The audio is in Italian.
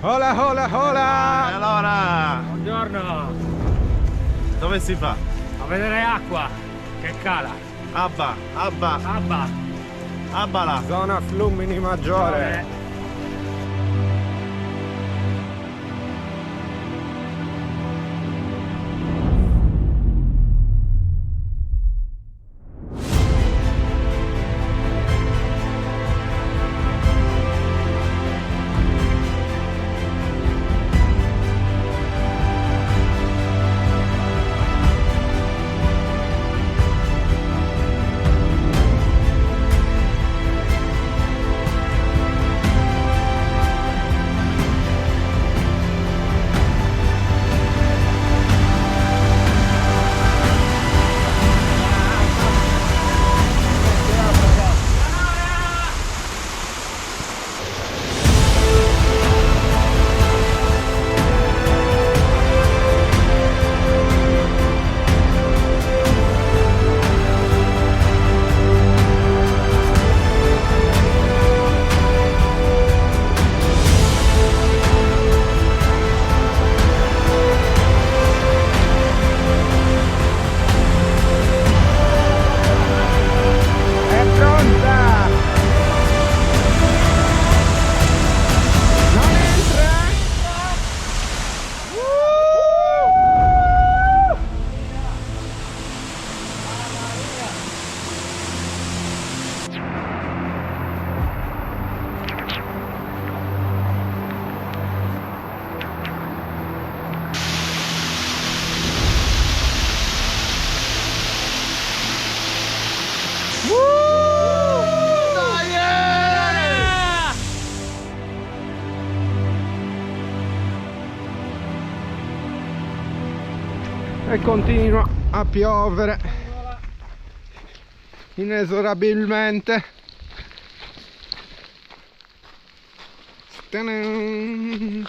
Hola, hola, hola! E allora, Buongiorno, dove si fa? a vedere acqua che cala. Abba, Abba, Abbala. Zona Flumini Maggiore. È pronta! Non entra! E continua a piovere inesorabilmente. Tadam!